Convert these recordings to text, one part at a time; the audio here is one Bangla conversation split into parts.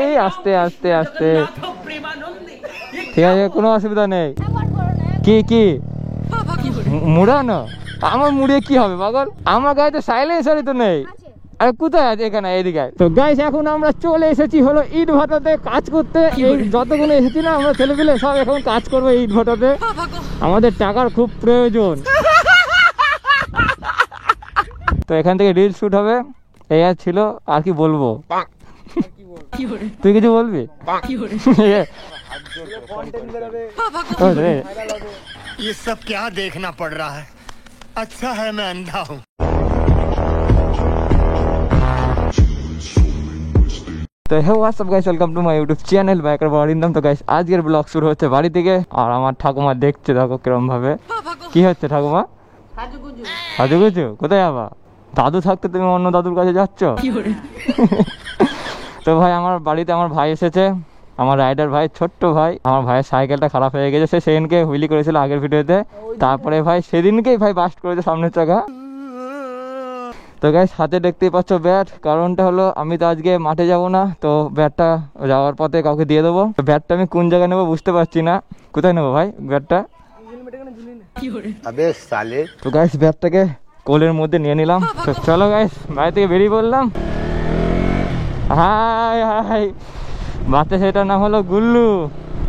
এই আস্তে আস্তে আস্তে, ঠিক আছে, কোনো অসুবিধা নেই। কি কি মুড়ানো? আমার মুড়িয়ে কি হবে পাগল? আমার গায়ে তো সাইলেন্সারই তো নেই। আরে কোথায় আছে? এখানে, এইদিকে। তো গাইস এখন আমরা চলে এসেছি হলো ইট ভাটাতে কাজ করতে। এই যতগুলো এসেছি না আমরা ছেলেপিলে সব এখন কাজ করবো ইট ভাটাতে। আমাদের টাকার খুব প্রয়োজন। তো এখান থেকে রিল শুট হবে, এই আর ছিল। আর কি বলবো? তুই কিছু বলবি? ये सब क्या देखना पड़ रहा है? अच्छा है मैं अंधा हूँ। তো hey what's up guys, welcome to my YouTube channel biker Barindam. তো গাইস আজকের ব্লগ শুরু হচ্ছে বাড়ি থেকে। আর আমার ঠাকুমা দেখছে, দেখো কিরম ভাবে। কি হচ্ছে ঠাকুমা? সাজুগুজু? কোথায় যাবা? দাদু থাকতে তুমি অন্য দাদুর কাছে যাচ্ছ? তো ভাই আমার বাড়িতে আমার ভাই এসেছে, আমার রাইডার ভাই, ছোট্ট ভাই। আমার ভাইয়ের সাইকেলটা খারাপ হয়ে গেছে, সে সেদিনকে হুইলি করেছিল আগের ভিডিওতে। তারপরে ভাই সেদিনকেই ভাই বাস্ট করেছে সামনের চাকা। তো গাইস হাতে দেখতেই পাচ্ছ ব্যাট। কারণটা হলো আমি তো আজকে মাঠে যাব না, তো ব্যাটটা যাওয়ার পথে কাউকে দিয়ে দেবো। তো ব্যাটটা আমি কোন জায়গায় নেবো বুঝতে পারছি না। কোথায় নেবো ভাই ব্যাটটা? তো গাইস ব্যাটটাকে কোলের মধ্যে নিয়ে নিলাম। তো চলো গাইস বাড়ি থেকে বেরিয়ে পড়লাম। হাই হাই, বাচ্চা সেটার নাম হলো গুল্লু।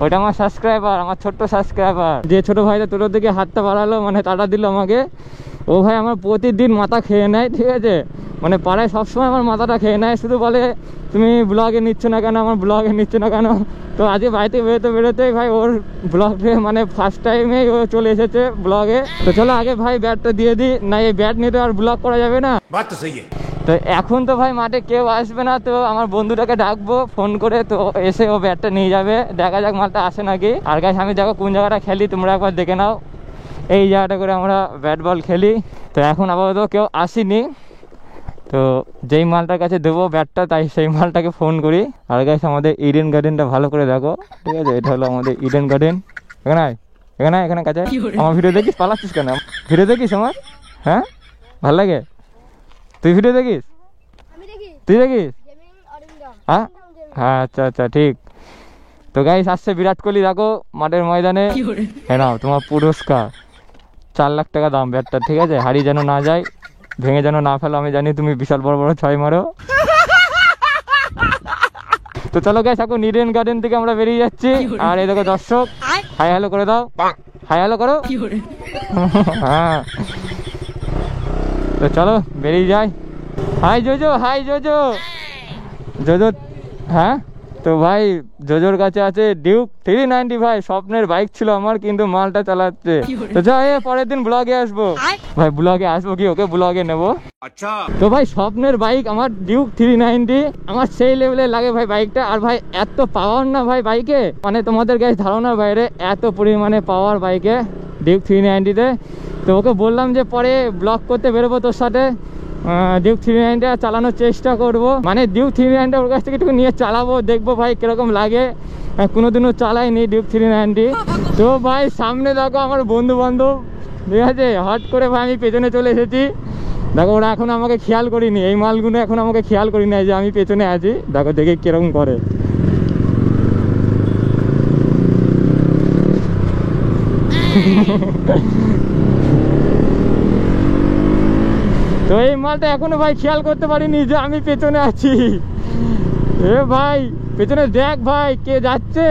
ওইটা আমার সাবস্ক্রাইবার, আমার ছোট্ট সাবস্ক্রাইবার। যে ছোট ভাইটা তোর দিকে হাতটা বাড়ালো, মানে টাটা দিল আমাকে, ও ভাই আমার প্রতিদিন মাথা খেয়ে নেয়, ঠিক আছে? মানে পাড়ায় সবসময় আমার মাথাটা খেয়ে নেয়, শুধু বলে তুমি ব্লগে নিচ্ছ না কেন, আমার ব্লগে নিচ্ছ না কেন। তো আজকে বাড়িতে বেরোতেই ভাই ওর ব্লগে মানে ফার্স্ট টাইমেই ও চলে এসেছে ব্লগে। তো চলো আগে ভাই ব্যাটটা দিয়ে দিই, না এই ব্যাট নিয়ে তো আর ব্লগ করা যাবে না। তো এখন তো ভাই মাঠে কেউ আসবে না, তো আমার বন্ধুটাকে ডাকবো ফোন করে, তো এসে ও ব্যাটটা নিয়ে যাবে। দেখা যাক মালটা আসে নাকি। আর গাইস আমি দেখো কোন জায়গাটা খেলি তোমরা একবার দেখে নাও। এই জায়গাটা করে আমরা ব্যাট বল খেলি। তো এখন আপাতত কেউ আসেনি, তো যেই মালটার কাছে দেবো ব্যাটটা, তাই সেই মালটাকে ফোন করি। আর গাইস আমাদের ইডেন গার্ডেনটা ভালো করে দেখো, ঠিক আছে? এটা হলো আমাদের ইডেন গার্ডেন। এখানে এখানে এখানে কাছে। আমার ভিডিও দেখিস? পালাচ্ছিস কেন? ভিডিও দেখিস আমার? হ্যাঁ ভালো লাগে? তুই ভিডিও দেখিস? তুই দেখিস? হ্যাঁ হ্যাঁ, আচ্ছা আচ্ছা ঠিক। তো গাইস আসছে বিরাট কোহলি দেখো মাঠের ময়দানে। হ্যাঁ নাও তোমার পুরস্কার, 4 লাখ টাকা দাম ব্যাটটা, ঠিক আছে? হারিয়ে যেন না যায়, ভেঙে যেন না ফেলো। আমি জানি তুমি বিশাল বড় বড় 6 মারো। তো চলো গাইস এখন ইডেন গার্ডেন থেকে আমরা বেরিয়ে যাচ্ছি। আর এই দেখো দর্শক, হাই হ্যালো করে দাও, হাই হ্যালো করো। হ্যাঁ তো চলো বেরিয়ে যাই। Hi Jojo, hi Jojo. জোজো, হ্যাঁ তো ভাই জোজোর কাছে আছে ডিউক 390 ভাই, স্বপ্নের বাইক ছিল আমার, কিন্তু মালটা চালাচ্ছে। তো যাই পরের দিন ব্লগে আসবো ভাই, ব্লগে আসবো কি ওকে ব্লগে নেবো। আচ্ছা তো ভাই স্বপ্নের বাইক আমার ডিউক 390, আমার সেই লেভেলে লাগে ভাই বাইকটা। আর ভাই এত পাওয়ার না ভাই বাইকে, মানে তোমাদের গাইস ধারণার বাইরে এত পরিমাণে পাওয়ার বাইকে ডিউক 390-তে। তো ওকে বললাম যে পরে ব্লগ করতে বেরোবো তোর সাথে, ডিউক 390 চালানোর চেষ্টা করব। মানে ডিউক 390 ওর কাছ থেকে একটু নিয়ে চালাবো, দেখবো ভাই কিরকম লাগে। কোনোদিনও চালাইনি ডিউক 390। তো ভাই সামনে দেখো আমার বন্ধু বান্ধব, ঠিক আছে? হট করে ভাই আমি পেছনে চলে এসেছি। দেখো ওরা এখন আমাকে খেয়াল করিনি, এই মালগুলো এখন আমাকে খেয়াল করি না যে আমি পেছনে আছি। দেখো দেখে কিরকম করে। তো এই মালটা এখনো ভাই খেয়াল করতে পারিনি যে আমি পেছনে আছি। এ ভাই পেছনে দেখ ভাই কে যাচ্ছে।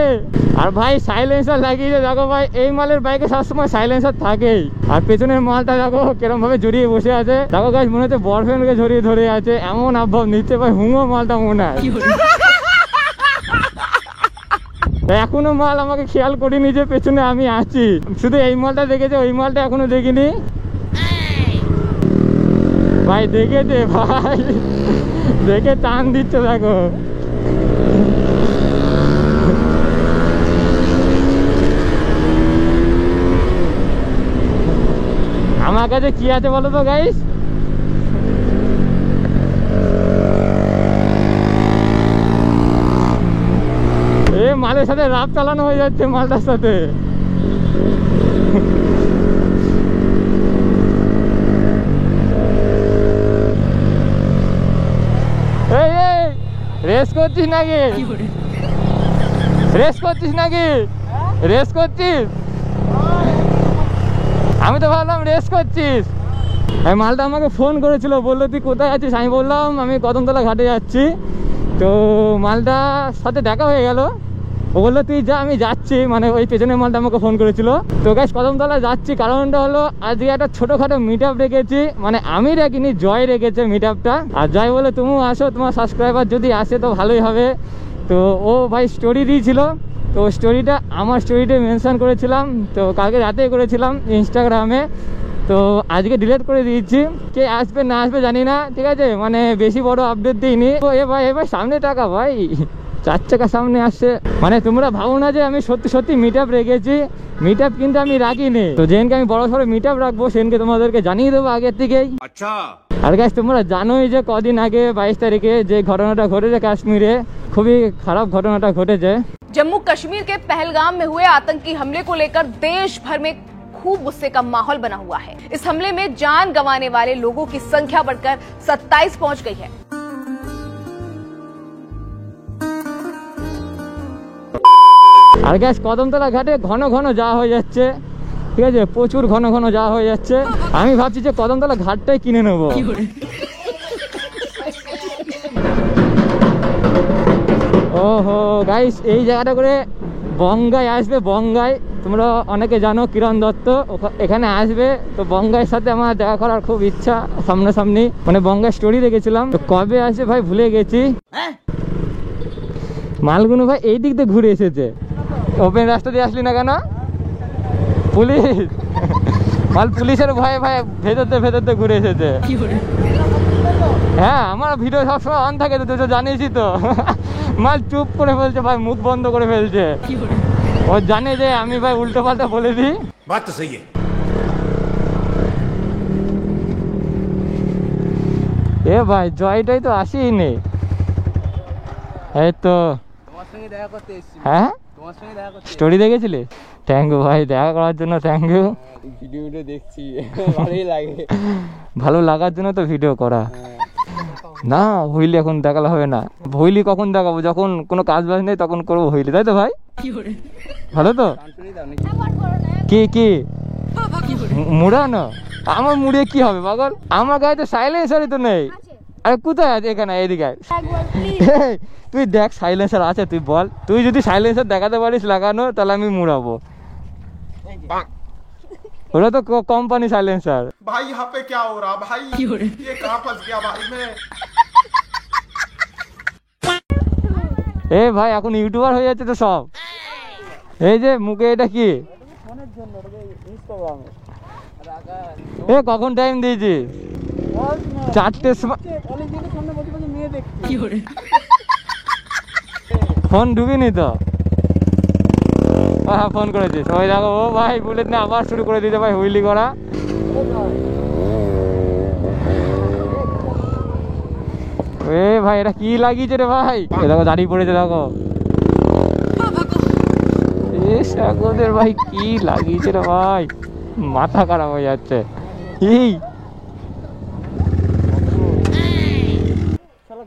আর ভাই সাইলেন্সার লাগিয়েছে দেখো ভাই, এই মালের বাইকে সবসময় সাইলেন্সার থাকেই। আর পেছনের মালটা দেখো কিরম ভাবে জড়িয়ে বসে আছে। দেখো গাইস মনে হচ্ছে বয়ফ্রেন্ডকে জড়িয়ে ধরে আছে, এমন আবহাব নিচ্ছে ভাই। হুঙো মালটা মনে হয়। এখনো মাল আমাকে খেয়াল করিনি যে পেছনে আমি আছি, শুধু এই মালটা দেখেছে, ওই মালটা এখনো দেখিনি ভাই। দেখেছে ভাই, দেখে টান দিচ্ছে দেখো। আমার কাছে কি আছে বলো তো গাইস? এ মালের সাথে রাত চালানো হয়ে যাচ্ছে মালটার সাথে। রেস করছিস নাকি? রেস করছিস নাকি? রেস করছিস? আমি তো ভাবলাম রেস করছিস। এই মালটা আমাকে ফোন করেছিল, বললো তুই কোথায় আছিস? আমি বললাম আমি কদমতলা ঘাটে যাচ্ছি। তো মালটার সাথে দেখা হয়ে গেল। ও বললো তুই যা, আমি যাচ্ছি, মানে ওই পেছনের মালটা আমাকে ফোন করেছিল। তো গাইস কদমতলা যাচ্ছি, কারণটা হলো আজকে একটা ছোটোখাটো মিট আপ রেখেছি। মানে আমি রেখিনি, জয় রেখেছে মিট আপটা। আর জয় বলে তুমিও আসো, তোমার সাবস্ক্রাইবার যদি আসে তো ভালোই হবে। তো ও ভাই স্টোরি দিয়েছিল, তো স্টোরিটা আমার স্টোরিতে মেনশন করেছিলাম। তো কালকে রাতে করেছিলাম ইনস্টাগ্রামে, তো আজকে ডিলিট করে দিয়েছি। কে আসবে না আসবে জানি না, ঠিক আছে, মানে বেশি বড় আপডেট দিইনি। তো এ ভাই সামনে টাকা ভাই 4 চাকা সামনে আসছে। মানে তোমরা ভাবো না যে আমি সত্যি সত্যি মিট আপ রেখেছি, মিট আপ কিন্তু আমি রাখিনি। তো যেদিনকে আমি বড় সড়ো মিট আপ রাখবো সেদিনকে তোমাদেরকে জানিয়ে দেবো আগের থেকেই। আচ্ছা। আর গাইস তোমরা জানোই যে কদিন আগে 22 তারিখে যে ঘটনাটা ঘটেছে কাশ্মীরে, খুবই খারাপ ঘটনাটা ঘটেছে। जम्मू कश्मीर के पहलगाम में हुए आतंकी हमले को लेकर देश भर में खूब गुस्से का माहौल बना हुआ है। इस हमले में जान गंवाने वाले लोगों की संख्या बढ़कर 27 पहुंच गई है। আর গ্যাস কদমতলা ঘাটে ঘন ঘন যাওয়া হয়ে যাচ্ছে, ঠিক আছে, প্রচুর ঘন ঘন যাওয়া হয়ে যাচ্ছে। আমি ভাবছি যে কদমতলা ঘাটটাই কিনে নেবো। ওহো গাইস, এই জায়গাটা করে বঙ্গায় আসবে। বঙ্গায় তোমরা অনেকে জানো, কিরণ দত্ত এখানে আসবে। তো বঙ্গাইয়ের সাথে আমার দেখা করার খুব ইচ্ছা সামনাসামনি। মানে বঙ্গায় স্টোরি দেখেছিলাম, তো কবে আসবে ভাই ভুলে গেছি। মালগুলো ভাই এই দিক দিয়ে ঘুরে এসেছে, ওপেন রাস্তা দিয়ে আসলি না কেন? পুলিশ মাল পুলিশের ভয়ে ভাই ভেতরতে ঘুরে এসেছে। হ্যাঁ, আমার ভিডিও সবসময় অন থাকে, তো তুই তো জানিসই তো। মাল চুপ করে ফেলছে ভাই, মুখ বন্ধ করে ফেলছে। ও জানে যে আমি ভাই উল্টো পাল্টা বলে দিই। বাত তো সহি। এ ভাই জয়টাই তো আসেই নেই। এই তো হ্যাঁ, স্টোরি দেখেছিলি? থ্যাংক ইউ ভাই, দেখা করার জন্য থ্যাংক ইউ। ভিডিওটা দেখছি, ভালোই লাগে। ভালো লাগার জন্য তো ভিডিও করা। না হইলি এখন দেখালে হবে না। হইলি কখন দেখাবো? যখন কোনো কাজ বাজ নেই তখন করবো হইলি, তাই তো ভাই? ভালো তো। কি মুড়ানো? আমার মুড়িয়ে কি হবে পাগল? আমার গায়ে তো সাইলেন্সারই তো নেই। আরে কোথায় আছে? এখানে, এইদিকে। তুই দেখ সাইলেন্সার আছে, তুই বল। তুই যদি সাইলেন্সার দেখাতে পারিস লাগানো, তাহলে আমি মুড়াবো। ওটা তো কোম্পানি সাইলেন্সার। भाई यहाँ पे क्या हो रहा भाई? ये कहाँ फंस गया भाई मैं? এ ভাই এখন ইউটিউবার হয়ে যাচ্ছে তো সব। এই যে মুখে এটা কি? এ কখন টাইম দিয়েছিস? 4টের সময়। ফোন ডুবিনি তো? হ্যাঁ ফোন করেছিস। ওই দেখো, ও ভাই বুলেট না আবার শুরু করে দিতে ভাই হুইলি করা। এ ভাই এটা কি লাগিয়েছে রে ভাই? এ দেখো দাঁড়িয়ে পড়েছে, দেখো। এ সাগরের ভাই কি লাগিয়েছে রে ভাই, মাথা খারাপ হয়ে যাচ্ছে। এই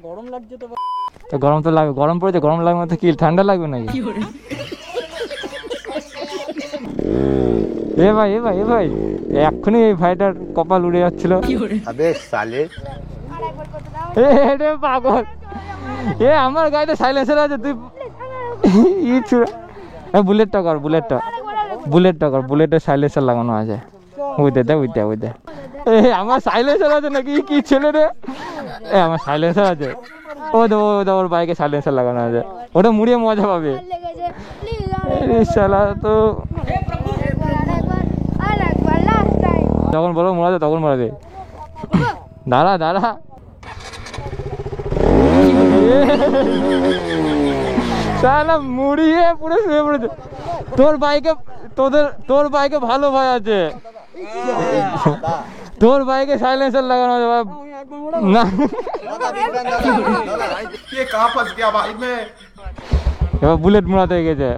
গরম লাগছে তো। গরম তো লাগবে, গরম পড়েছে, গরম লাগবে না তো কি ঠান্ডা লাগবে নাকি? এ ভাই এক্ষুনি এই ভাইটার কপাল উড়ে যাচ্ছিল। রে পাগল, এ আমার গাড়িতে সাইলেন্সার আছে, তুই ই ছুড়া। বুলেটটা কর, বুলেটের সাইলেন্সার লাগানো আছে। বুঝতে এ আমার সাইলেন্সার আছে নাকি? কি ছেলে রে, এ আমার সাইলেন্সার আছে। ওর বাইকে সাইলেন্সার লাগানো আছে, ওটা মুড়িয়ে মজা পাবে। শালা তো যখন বলো মোড়াতে তখন মোড়াবে। দাঁড়া শালা মুড়িয়ে পুরো শুয়ে পড়েছে। তোর বাইকে ভালো ভাই আছে, তোর বাইকে সাইলেন্সার লাগানো আছে না। ये कहाँ फंस गया भाई मैं? এবার বুলেট মোড়াতে গেছে।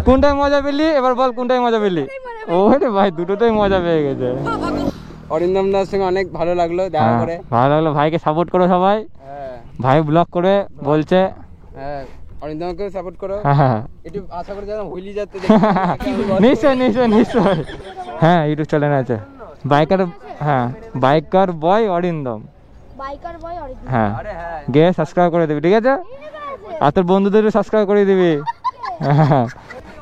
কোনটায় মজা পেলি এবার বল? কোনটায় মজা পেলি? ওরে ভাই দুটোতেই মজা পেয়ে গেছে। অরিন্দম দার সঙ্গে অনেক ভালো লাগলো দেখা হ্যাঁ, করে। ভালো লাগলো। ভাইকে সাপোর্ট করো সবাই, হ্যাঁ ভাই ব্লগ করে বলছে। হ্যাঁ, অরিন্দমকেও সাপোর্ট করো। হ্যাঁ হ্যাঁ একটু আশা করি যেন ভুলি যাতে নিশ্চয় নিশ্চয় নিশ্চয়। হ্যাঁ ইউটিউব চ্যানেল আছে বাইকার, হ্যাঁ বাইকার বয় অরিন্দম। বাইকার বয় অরিজিনাল। হ্যাঁ আরে হ্যাঁ, গিয়ে সাবস্ক্রাইব করে দিবি, ঠিক আছে? আর তোর বন্ধুদেরও সাবস্ক্রাইব করে দিবি। হ্যাঁ।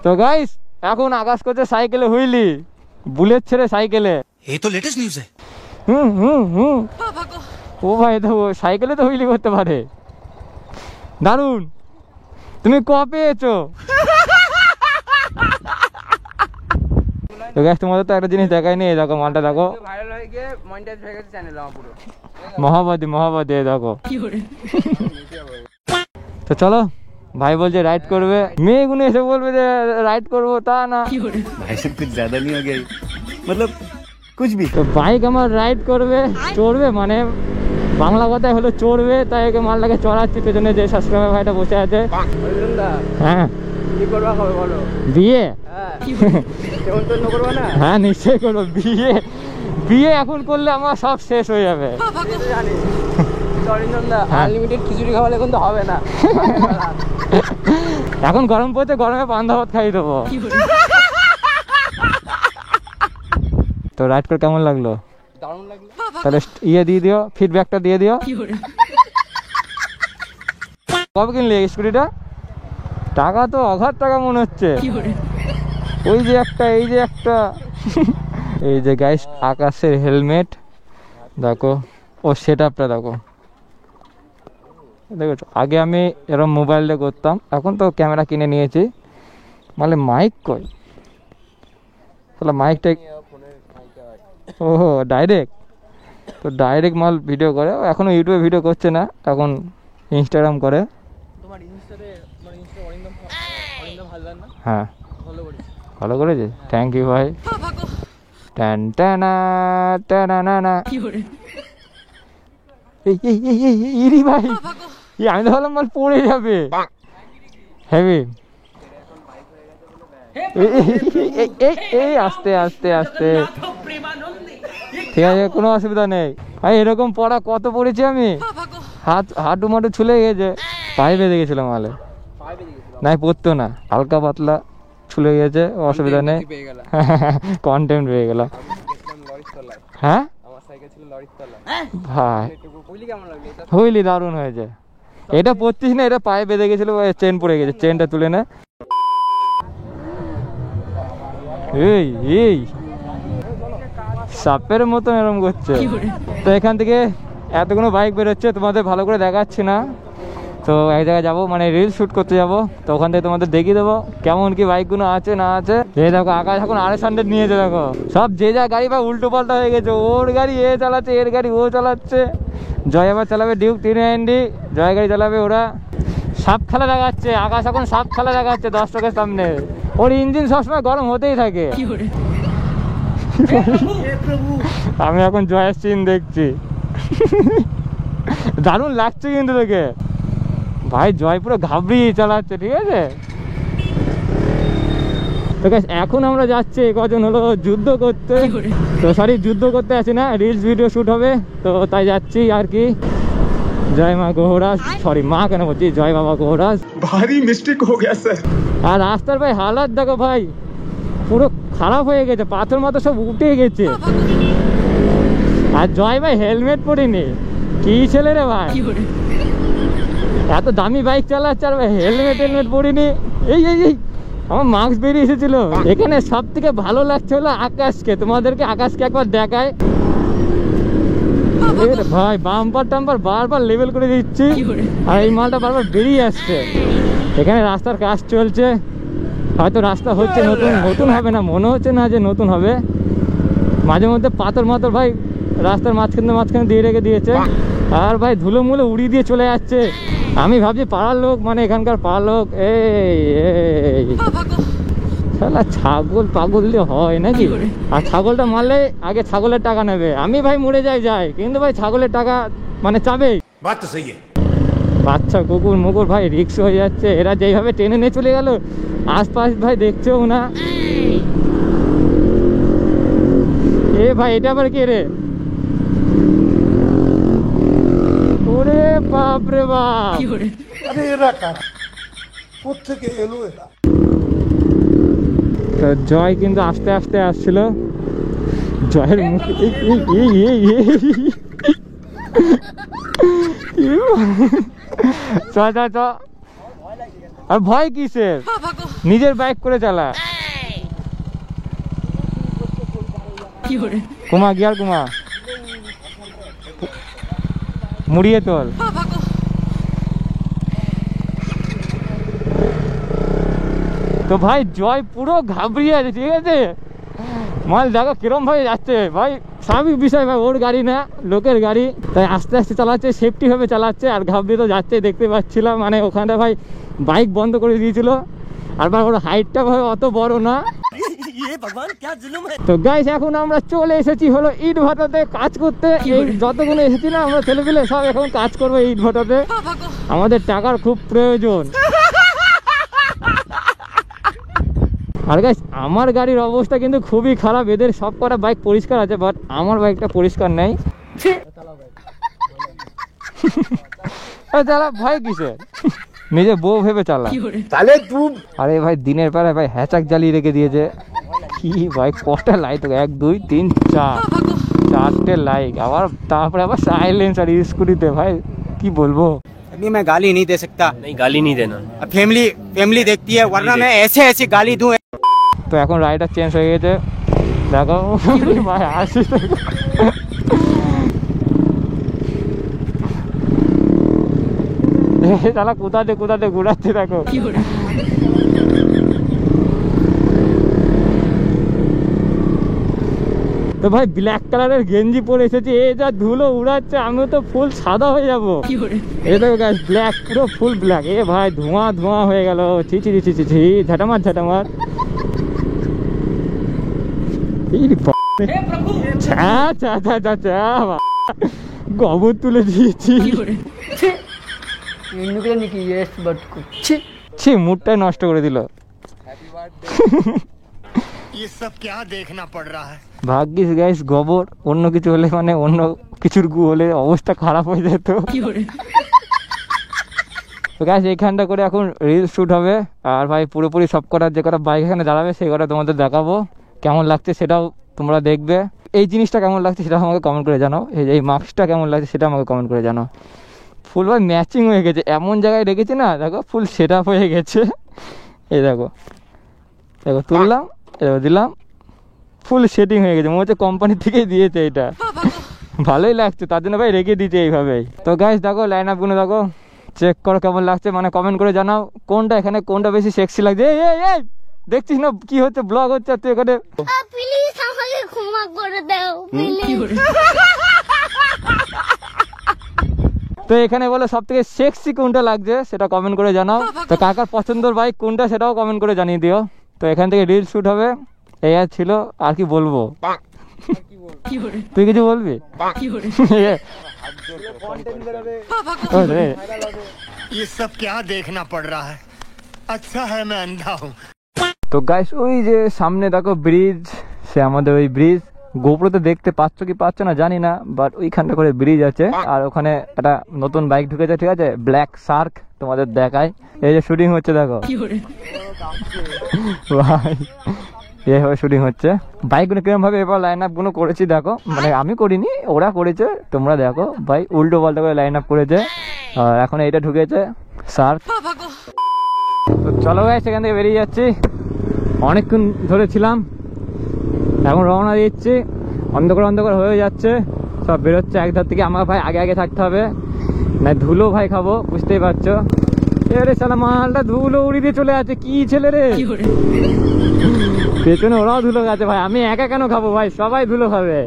তো গাইস এখন আকাশ করছে সাইকেলে হুইলি, বুলেট ছেড়ে সাইকেলে। ये तो लेटेस्ट न्यूज है। হুম হুম হুম। ও ভাই তো ও সাইকেলে তো হুইলি করতে পারে, দারুন। তুমি ক পেয়েছো? তো গাইস তোমাদের তো একটা জিনিস দেখাই নি, এই দেখো মালটা দেখো, ভাইরাল হয়ে গিয়ে মনিটাইজ হয়ে গেছে চ্যানেল আমার পুরো। মহাবাদী মহাবাদী, এই দেখো। তো চলো, ভাই বলছে রাইড করবে, মেয়েগুলো এসে বলবে যে রাইড করবো, তা না। भाई साहब कुछ ज्यादा नहीं हो गया ये? मतलब कुछ भी। তো বাইক আমার রাইড করবে, চড়বে, মানে বাংলা কথায় হলো চড়বে, তাই ওকে মালটাকে চড়াচ্ছি, পেছনে যে সাবস্ক্রাইবার ভাইটা বসে আছে। অরিন্দম দা হ্যাঁ কি করবা কবে বলো? বিয়ে, হ্যাঁ তেমন তো করবো না? হ্যাঁ নিশ্চয়ই করবো বিয়ে। বিয়ে এখন করলে আমার সব শেষ হয়ে যাবে। জানি অরিন্দম দা হ্যাঁ। আনলিমিটেড খিচুড়ি খাওয়ালে কিন্তু হবে না। এখন গরম পড়তে, গরমে পান্তা ভাত খাই দেবো। তো রাইড করে কেমন লাগলো? দারুণ লাগলো। তাহলে ইয়ে দিয়ে দিও, ফিডব্যাকটা দিয়ে দিও। কবে কিনলি এই স্কুটিটা? টাকা তো অঘাত টাকা মনে হচ্ছে। ওই যে একটা, এই যে একটা, এই যে গাইস আকাশের হেলমেট দেখো, ও সেট আপটা দেখো, দেখেছো? আগে আমি এরকম মোবাইলে করতাম, এখন তো ক্যামেরা কিনে নিয়েছি। মানে মাইক কই, তাহলে মাইকটা, ও ডাইরেক্ট, তো ডাইরেক্ট মাল ভিডিও করে। ও এখনো ইউটিউবে ভিডিও করছে না, এখন ইনস্টাগ্রাম করে। তোমার ইনস্টাতে মানে ইনস্টা অরিন্দম হালদার না? হ্যাঁ ভালো করেছে। ভালো করেছে, থ্যাংক ইউ ভাই। টান টানা টানা না না, এই এই এই এই ইরি ভাই, এই আমি তো ভাবলাম মাল পড়ে যাবে। হেভি, এই আস্তে আস্তে আস্তে, ঠিক আছে কোনো অসুবিধা নেই ভাই। এরকম পড়া কত পড়েছি আমি, হাঁটু মাটু ছুলে গেছে, পায়ে বেঁধে গেছিল মালে, নাই পড়তো না, হালকা পাতলা ছুলে গেছে, অসুবিধা নেই। পেয়ে গেলাম। কন্টেন্ট পেয়ে গেলাম। গেছিলাম লরির তলায়, হ্যাঁ আমার সাইকেল ছিল লরির তলায়। ভাই বুঝলি কেমন লাগলো এটা? হুইলি দারুণ হয়েছে। এটা পড়তিস না, এটা পায়ে বেঁধে গেছিল, চেন পড়ে গেছে, চেনটা তুলে নে। এই এই সাপের মতন এরকম করছে। তো এখান থেকে এতগুলো বাইক বেরোচ্ছে, তোমাদের ভালো করে দেখাচ্ছি না। তো এক জায়গায় যাবো, মানে রিল শ্যুট করতে যাবো, তো ওখান থেকে তোমাদের দেখিয়ে দেবো কেমন কি বাইকগুলো আছে না আছে। এই দেখো আকাশ এখন RS100 নিয়েছে, দেখো সব যে যা গাড়ি বা উল্টো পাল্টা হয়ে গেছে। ওর গাড়ি এ চালাচ্ছে, এর গাড়ি ও চালাচ্ছে। জয় আবার চালাবে ডিউক 390, জয় গাড়ি চালাবে ওরা। সাপ খেলা দেখাচ্ছে আকাশ, এখন সাপ খেলা দেখাচ্ছে দর্শকের সামনে। ওর ইঞ্জিন সবসময় গরম হতেই থাকে। আমি এখন জয়ের সিন দেখছি। দারুণ লাগছে কিন্তু তোকে ভাই, জয় পুরো ঘাবড়িয়ে চালাচ্ছে, ঠিক আছে? তো guys, এখন আমরা যাচ্ছি কজন হলো যুদ্ধ করতে। তো সরি যুদ্ধ করতে আছি না, রিলস ভিডিও শ্যুট হবে, তো তাই যাচ্ছি আর কি। জয় মা গৌরাজ, সরি মা কেন বলছি, জয় বাবা গৌরাজ। भारी मिस्टेक हो गया सर। আর রাস্তার ভাই হালাত দেখো ভাই, পুরো খারাপ হয়ে গেছে, পাথর মাথর সব উঠে গেছে। আর জয় ভাই হেলমেট পরিনি, কি ছেলে রে ভাই, এত দামি বাইক চালাচ্ছে আর ভাই হেলমেট পরিনি। এই এই এই আমার মাস্ক বেরিয়ে এসেছিল। এখানে সব থেকে ভালো লাগছে হলো আকাশকে, তোমাদেরকে আকাশকে একবার দেখায়। ভাই বাম্পার টাম্পার বারবার লেভেল করে দিচ্ছি, আর এই মালটা বারবার বেরিয়ে আসছে। এখানে রাস্তার কাজ চলছে, হয়তো রাস্তা হচ্ছে, নতুন হবে না, মনে হচ্ছে না যে নতুন হবে। মাঝে মধ্যে পাথর মাথর ভাই রাস্তার মাঝখানে দিয়ে রেখে দিয়েছে, আর ভাই ধুলো মুলো উড়িয়ে দিয়ে চলে যাচ্ছে। আমি ভাবছি পাড়ার লোক, মানে এখানকার পাড়ার লোক, এই শালা ছাগল পাগল দিয়ে হয় নাকি? আর ছাগলটা মারলে আগে ছাগলের টাকা নেবে। আমি ভাই মরে যাই, কিন্তু ভাই ছাগলের টাকা মানে চাবেই। बात तो सही है। বাচ্চা কুকুর মুকুর ভাই রিক্স হয়ে যাচ্ছে। এরা যেইভাবে টেনে নিয়ে চলে গেল, আশপাশ ভাই দেখছেও না। এ ভাই এটা আবার কে রে? ওরে বাপ রে বাপ, তো জয় কিন্তু আস্তে আস্তে আসছিল। জয়ের মুখে চ চ চ, আর ভয় কিসের? নিজের বাইক করে চালা। কুমা গিয়ার কুমা মুড়িয়ে তোল। তো ভাই জয় পুরো ঘাবড়িয়ে আছে, ঠিক আছে? মাল দেখো কিরম ভাবে যাচ্ছে ভাই, স্বাভাবিক বিষয় ভাই, ওর গাড়ি না লোকের গাড়ি, তাই আস্তে আস্তে চালাচ্ছে, সেফটি ভাবে চালাচ্ছে, আর ঘাবড়িয়ে তো যাচ্ছে দেখতে পাচ্ছিলাম। মানে ওখানটা ভাই বাইক বন্ধ করে দিয়েছিল, আর ভাই ওর হাইটটা ভাই অত বড় না। তো গাইস এখন আমরা চলে এসেছি হলো ইট ভাটাতে কাজ করতে। এই যতগুলো এসেছি না আমরা ছেলেপিলে সব এখন কাজ করবো ইট ভাটাতে, আমাদের টাকার খুব প্রয়োজন। আর গাইস আমার গাড়ির অবস্থা কিন্তু খুবই খারাপ, এদের সব কটা বাইক পরিষ্কার আছে বাট আমার বাইকটা পরিষ্কার নেই। চালা ভয় কিসে, নিজে বউ ভেবে চালা। আরে ভাই দিনের পরে ভাই হ্যাচাক জ্বালিয়ে রেখে দিয়েছে। কি ভাই কটা লাইট, 1 2 3 4 4টে লাইট, আবার তারপরে আবার সাইলেন্স আর স্কুটিতে, ভাই কি বলবো। अभी मैं गाली नहीं दे सकता। नहीं, गाली नहीं देना। फैमिली देखती है, वरना मैं ऐसे गाली दूं। তো এখন রাইডার চেঞ্জ হয়ে গেছে দেখো ভাই, আসিস তাহলে কোথাতে ঘুরাচ্ছে দেখো। তো ভাই ব্ল্যাক কালারের গেঞ্জি পরে এসেছি, এ যা ধুলো উড়াচ্ছে আমিও তো ফুল সাদা হয়ে যাবো। এই দেখো গাইস ব্ল্যাক, পুরো ফুল ব্ল্যাক। এ ভাই ধোঁয়া হয়ে গেল, ছি ছি ছি ছি ছি, ঝাটামার। গোবর তুলে দিয়েছি, মুডটাই নষ্ট করে দিল। ये सब क्या देखना पड़ रहा है। ভাগ্যিস গাইস গোবর, অন্য কিছু হলে মানে অন্য কিছুর গু হলে অবস্থা খারাপ হয়ে যেত। তো গাইস এইখানটা করে এখন রিল শুট হবে, আর ভাই পুরোপুরি সব কটা যে কটা বাইক এখানে দাঁড়াবে সেই কটা তোমাদের দেখাবো। কেমন লাগছে সেটাও তোমরা দেখবে, এই জিনিসটা কেমন লাগছে সেটা আমাকে কমেন্ট করে জানাও, এই মাস্কটা কেমন লাগছে সেটা আমাকে কমেন্ট করে জানাও। ফুল ভাই ম্যাচিং হয়ে গেছে, এমন জায়গায় রেখেছি না দেখো, ফুল সেট আপ হয়ে গেছে। এই দেখো তুললাম, এবার দিলাম, ফুল সেটিং হয়ে গেছে, মনে হচ্ছে কোম্পানি থেকেই দিয়েছে এটা। ভালোই লাগছে, তার জন্য ভাই রেখে দিয়েছে এইভাবেই। তো গাইস দেখো লাইন আপ গুলো দেখো, চেক করো কেমন লাগছে, মানে কমেন্ট করে জানাও কোনটা এখানে কোনটা বেশি সেক্সি লাগছে। এই দেখছিস না কি হচ্ছে, ব্লগ হচ্ছে, তুই এখানে প্লিজ আমাকে ক্ষমা করে দাও প্লিজ। তো এখানে বলে সব থেকে সেক্সি কোনটা লাগছে সেটা কমেন্ট করে জানাও। তো কাকার পছন্দের বাইক কোনটা সেটাও কমেন্ট করে জানিয়ে দিও। তো এখান থেকে রিল শুট হবে, এই আর ছিল, আর কি বলবো। তুই কিছু বলবি? ये सब क्या देखना पड़ रहा है। अच्छा है मैं अंधा हूँ। তো গাইস ওই যে সামনে দেখো ব্রিজ, সে আমাদের ওই ব্রিজ, গোপ্রোতে দেখতে পাচ্ছ কি পাচ্ছ না জানি না, বাট ওইখানটা করে ব্রিজ আছে, আর ওখানে একটা নতুন বাইক ঢুকেছে, ঠিক আছে, ব্ল্যাক শার্ক, তোমাদের দেখায়। এই যে শুটিং হচ্ছে দেখো ভাই, এইভাবে শুটিং হচ্ছে। বাইকগুলো কিরকম ভাবে এবার লাইন আপ গুলো করেছি দেখো, মানে আমি করিনি, ওরা করেছে, তোমরা দেখো ভাই উল্টো পাল্টা করে লাইন আপ করেছে। আর এখন এইটা ঢুকেছে শার্ক। তো চলো ভাই সেখান থেকে বেরিয়ে যাচ্ছি, অনেকক্ষণ ধরে ছিলাম, এখন রওনা দিচ্ছি। অন্ধকার হয়ে যাচ্ছে, সব বেরোচ্ছে একধার থেকে, আমার ভাই আগে থাকতে হবে, না ধুলো ভাই খাবো, বুঝতেই পারছো। এরে শালা মালটা ধুলো উড়িয়ে দিয়ে চলে আছে, কি ছেলে রে, পেছনে ওরাও ধুলো খাচ্ছে ভাই, আমি একা কেন খাবো ভাই, সবাই ধুলো খাবে।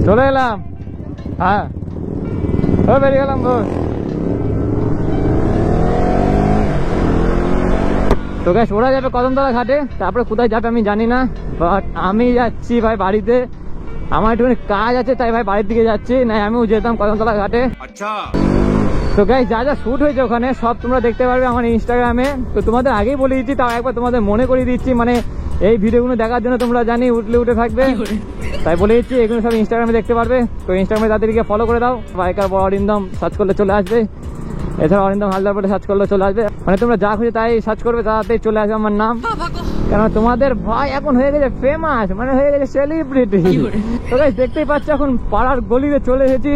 চলে এলাম, হ্যাঁ বেরিয়ে গেলাম বস। তো গাইস ওরা যাবে কদমতলা ঘাটে, তারপরে কোথায় যাবে আমি জানি না, বাট আমি যাচ্ছি ভাই বাড়িতে, আমার একটুখানি কাজ আছে, তাই ভাই বাড়ির দিকে যাচ্ছি, না আমিও যেতাম কদমতলা ঘাটে। আচ্ছা তো গাইস যা যা শুট হয়েছে ওখানে সব তোমরা দেখতে পারবে আমার ইনস্টাগ্রামে। তো তোমাদের আগেই বলে দিচ্ছি, তাও একবার তোমাদের মনে করিয়ে দিচ্ছি, মানে এই ভিডিওগুলো দেখার জন্য তোমরা জানি উঠে থাকবে, তাই বলে দিচ্ছি এগুলো সব ইনস্টাগ্রামে দেখতে পারবে। তো ইনস্টাগ্রামে তাদেরকে ফলো করে দাও, বাইকার বড় অরিন্দম সার্চ করলে চলে আসবে, এছাড়া অরিন্দম হালদার বলে সার্চ করলে চলে আসবে, মানে তোমরা যা খুঁজে তাই সার্চ করবে, তাড়াতাড়ি চলে আসবে আমার নাম। কেন তোমাদের ভাই এখন হয়ে গেছে ফেমাস, মানে হয়ে গেছে সেলিব্রিটি। তো গাইস দেখতেই পাচ্ছ এখন পাড়ার গলিতে চলে এসেছি।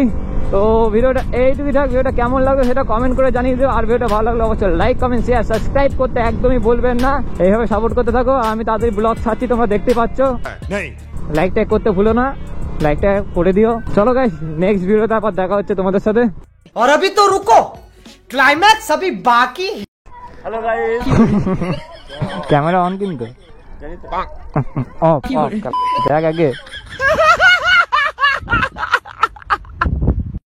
তো ভিডিওটা এইটুকুই থাক, ভিডিওটা কেমন লাগলো সেটা কমেন্ট করে জানিয়ে দিও, আর ভিডিওটা ভালো লাগলো অবশ্যই লাইক কমেন্ট শেয়ার সাবস্ক্রাইব করতে একদমই বলবেন না। এইভাবে সাপোর্ট করতে থাকো, আর আমি তাড়াতাড়ি ব্লগ ছাড়ছি, তোমরা দেখতে পাচ্ছ। नहीं লাইকটা করতে ভুলো না, লাইকটা করে দিও। চলো গাইস নেক্সট ভিডিওতে আবার দেখা হচ্ছে তোমাদের সাথে। और अभी तो रुको, क्लाइमैक्स अभी बाकी। ক্যামেরা অন কিন্তু অফ দেখ আগে।